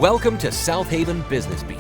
Welcome to South Haven Business Beat.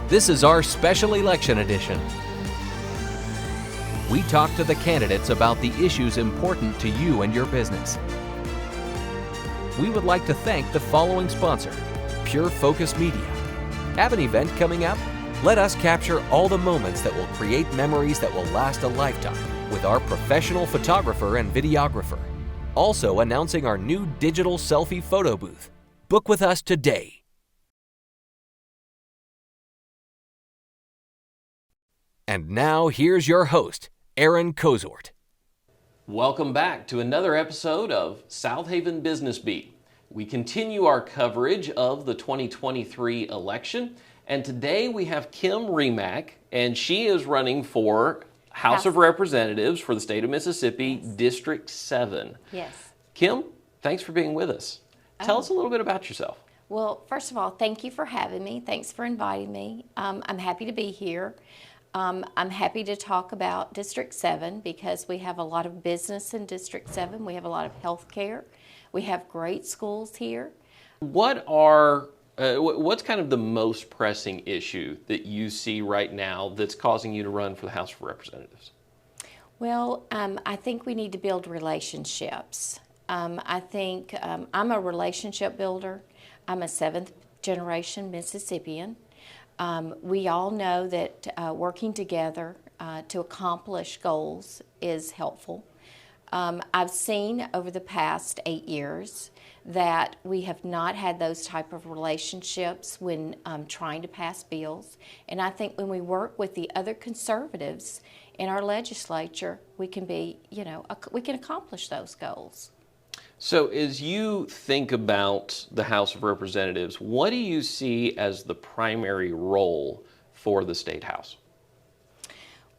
This is our special election edition. We talk to the candidates about the issues important to you and your business. We would like to thank the following sponsor, Pure Focus Media. Have an event coming up? Let us capture all the moments that will create memories that will last a lifetime with our professional photographer and videographer. Also announcing our new digital selfie photo booth. Book with us today. And now here's your host, Aaron Kozort. Welcome back to another episode of South Haven Business Beat. We continue our coverage of the 2023 election, and today we have Kim Remak, and she is running for House of Representatives for the state of Mississippi, yes. District 7. Yes. Kim, thanks for being with us. Tell us a little bit about yourself. Well, first of all, thank you for having me. Thanks for inviting me. I'm happy to be here. I'm happy to talk about District 7 because we have a lot of business in District 7. We have a lot of health care. We have great schools here. What's kind of the most pressing issue that you see right now that's causing you to run for the House of Representatives? Well, I think we need to build relationships. I think I'm a relationship builder. I'm a seventh generation Mississippian. We all know that working together to accomplish goals is helpful. I've seen over the past 8 years that we have not had those type of relationships when trying to pass bills. And I think when we work with the other conservatives in our legislature, we can be, we can accomplish those goals. So as you think about the House of Representatives, what do you see as the primary role for the State House?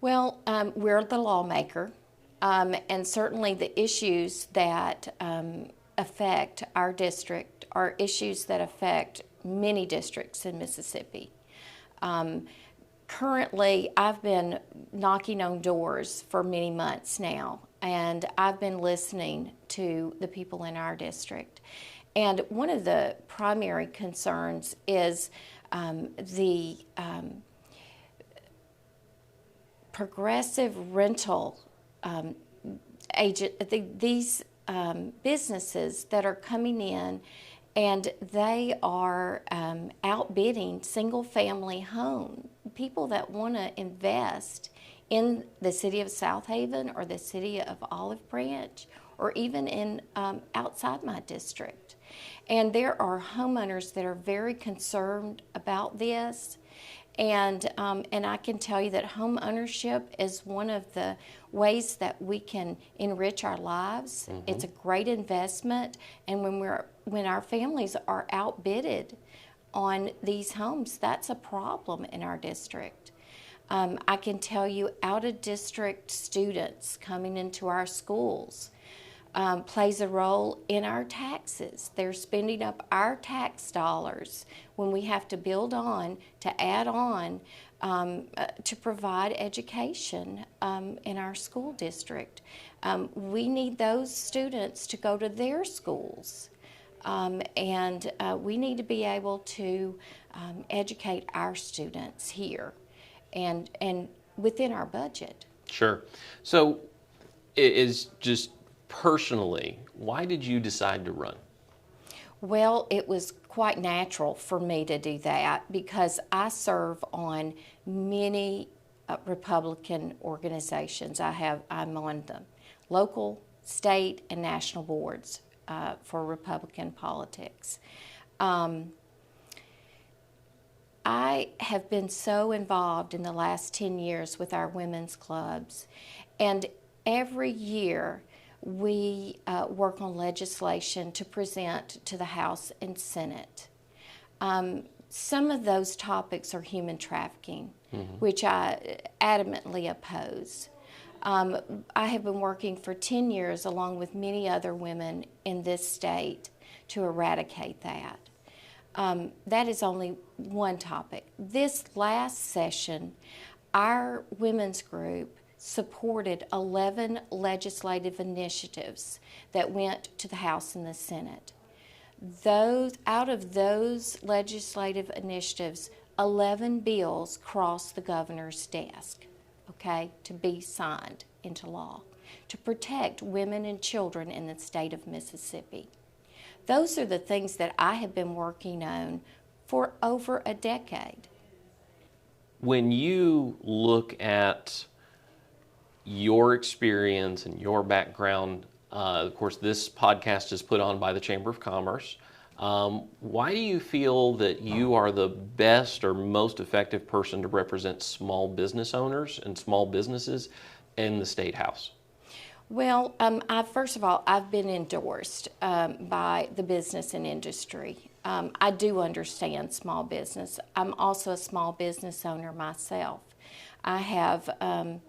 Well, we're the lawmaker, and certainly the issues that affect our district are issues that affect many districts in Mississippi. Currently, I've been knocking on doors for many months now, and I've been listening to the people in our district. And one of the primary concerns is the progressive rental these businesses that are coming in, and they are outbidding single-family home people that want to invest in the city of South Haven or the city of Olive Branch or even in outside my district. And there are homeowners that are very concerned about this. And I can tell you that home ownership is one of the ways that we can enrich our lives. Mm-hmm. It's a great investment, and when our families are outbidded on these homes, that's a problem in our district. I can tell you out-of-district students coming into our schools plays a role in our taxes. They're spending up our tax dollars when we have to build on, to add on, to provide education in our school district. We need those students to go to their schools. And we need to be able to educate our students here and within our budget. Sure. So it is just personally, why did you decide to run? Well, it was quite natural for me to do that because I serve on many Republican organizations. I'm on the local, state, and national boards for Republican politics. I have been so involved in the last 10 years with our women's clubs, and every year we work on legislation to present to the House and Senate. Some of those topics are human trafficking, mm-hmm. which I adamantly oppose. I have been working for 10 years along with many other women in this state to eradicate that. That is only one topic. This last session, our women's group supported 11 legislative initiatives that went to the House and the Senate. Out of those legislative initiatives, 11 bills crossed the governor's desk, okay, to be signed into law to protect women and children in the state of Mississippi. Those are the things that I have been working on for over a decade. When you look at your experience and your background, of course, this podcast is put on by the Chamber of Commerce. Why do you feel that you are the best or most effective person to represent small business owners and small businesses in the State House? Well, first of all, I've been endorsed by the business and industry. I do understand small business. I'm also a small business owner myself. I have a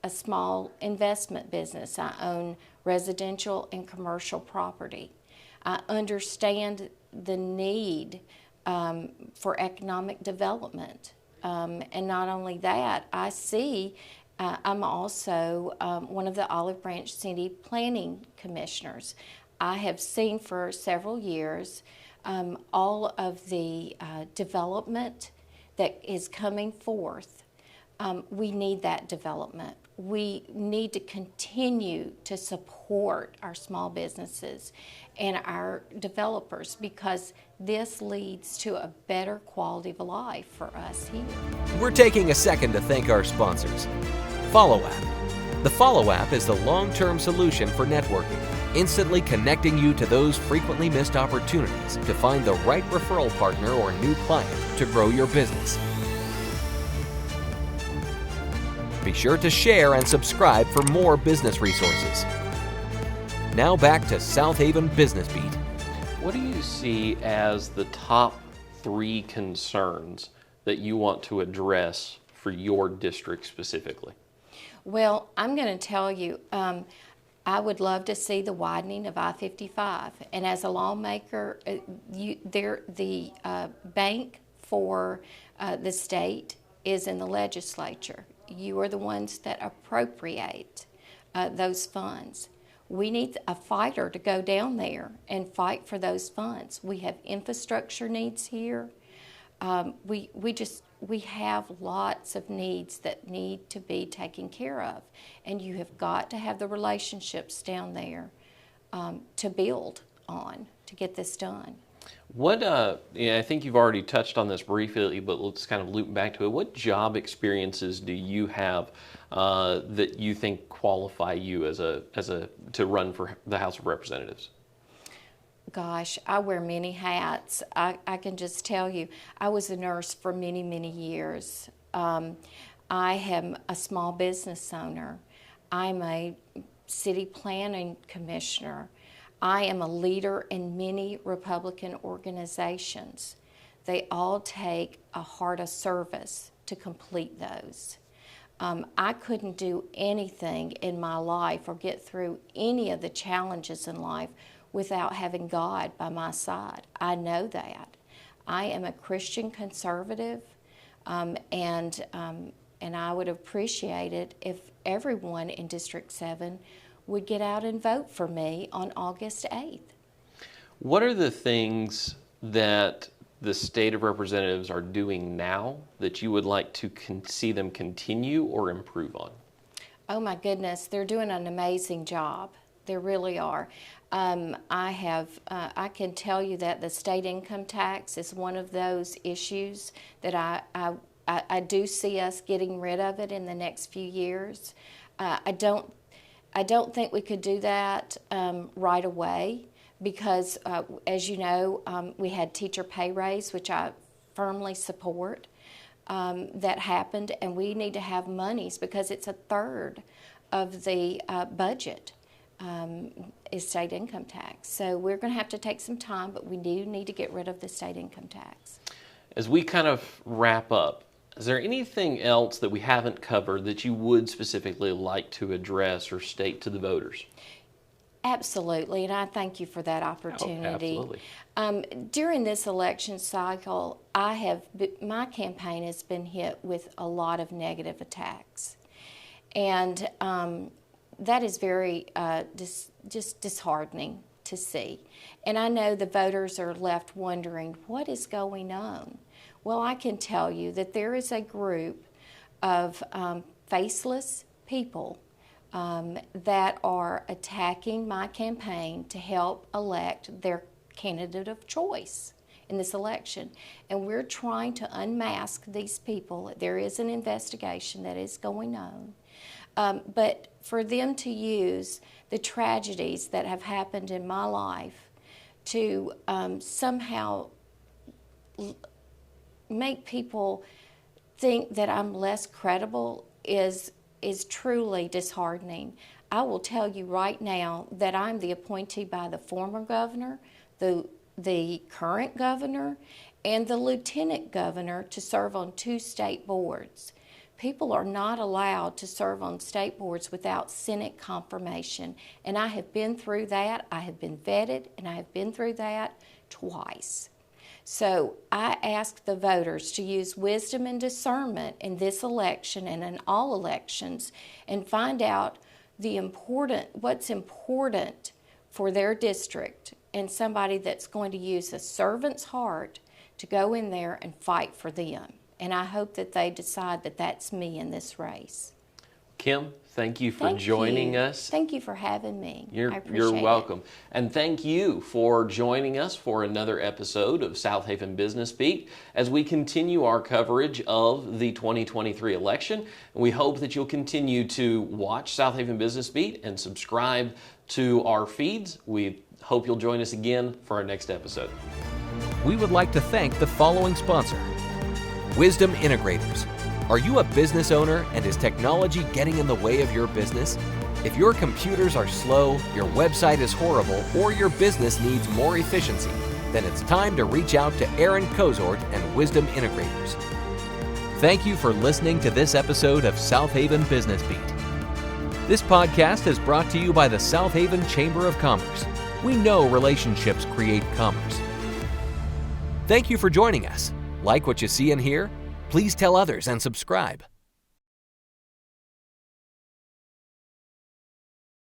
small investment business. I own residential and commercial property. I understand the need for economic development. And not only that, I'm also one of the Olive Branch City Planning Commissioners. I have seen for several years all of the development that is coming forth. We need that development. We need to continue to support our small businesses and our developers because this leads to a better quality of life for us here. We're taking a second to thank our sponsors. Follow App. The Follow App is the long-term solution for networking, instantly connecting you to those frequently missed opportunities to find the right referral partner or new client to grow your business. Be sure to share and subscribe for more business resources. Now back to South Haven Business Beat. What do you see as the top 3 concerns that you want to address for your district specifically? Well, I'm going to tell you, I would love to see the widening of I-55. And as a lawmaker, the bank for the state is in the legislature. You are the ones that appropriate those funds. We need a fighter to go down there and fight for those funds. We have infrastructure needs here. We have lots of needs that need to be taken care of, and you have got to have the relationships down there to build on to get this done. I think you've already touched on this briefly, but let's kind of loop back to it. What job experiences do you have that you think qualify you to run for the House of Representatives? Gosh, I wear many hats. I can just tell you, I was a nurse for many, many years. I am a small business owner. I'm a city planning commissioner. I am a leader in many Republican organizations. They all take a heart of service to complete those. I couldn't do anything in my life or get through any of the challenges in life without having God by my side. I know that. I am a Christian conservative, and I would appreciate it if everyone in District 7 would get out and vote for me on August 8th. What are the things that the state of representatives are doing now that you would like to see them continue or improve on? Oh my goodness, they're doing an amazing job. They really are. I can tell you that the state income tax is one of those issues that I do see us getting rid of it in the next few years. I don't think we could do that right away because, as you know, we had teacher pay raise, which I firmly support. That happened, and we need to have monies because it's a third of the budget is state income tax. So we're going to have to take some time, but we do need to get rid of the state income tax. As we kind of wrap up, is there anything else that we haven't covered that you would specifically like to address or state to the voters? Absolutely, and I thank you for that opportunity. Oh, absolutely. During this election cycle, my campaign has been hit with a lot of negative attacks, and that is very just disheartening to see. And I know the voters are left wondering, what is going on? Well, I can tell you that there is a group of faceless people that are attacking my campaign to help elect their candidate of choice in this election. And we're trying to unmask these people. There is an investigation that is going on. But for them to use the tragedies that have happened in my life to somehow make people think that I'm less credible is truly disheartening. I will tell you right now that I'm the appointee by the former governor, the current governor, and the lieutenant governor to serve on 2 state boards. People are not allowed to serve on state boards without Senate confirmation, and I have been through that. I have been vetted, and I have been through that twice. So I ask the voters to use wisdom and discernment in this election and in all elections and find out what's important for their district, and somebody that's going to use a servant's heart to go in there and fight for them. And I hope that they decide that that's me in this race. Kim, thank you for joining us. Thank you for having me. I appreciate You're welcome. it. And thank you for joining us for another episode of South Haven Business Beat as we continue our coverage of the 2023 election. And we hope that you'll continue to watch South Haven Business Beat and subscribe to our feeds. We hope you'll join us again for our next episode. We would like to thank the following sponsor, Wisdom Integrators. Are you a business owner and is technology getting in the way of your business? If your computers are slow, your website is horrible, or your business needs more efficiency, then it's time to reach out to Aaron Kozort and Wisdom Integrators. Thank you for listening to this episode of South Haven Business Beat. This podcast is brought to you by the South Haven Chamber of Commerce. We know relationships create commerce. Thank you for joining us. Like what you see and hear? Please tell others and subscribe.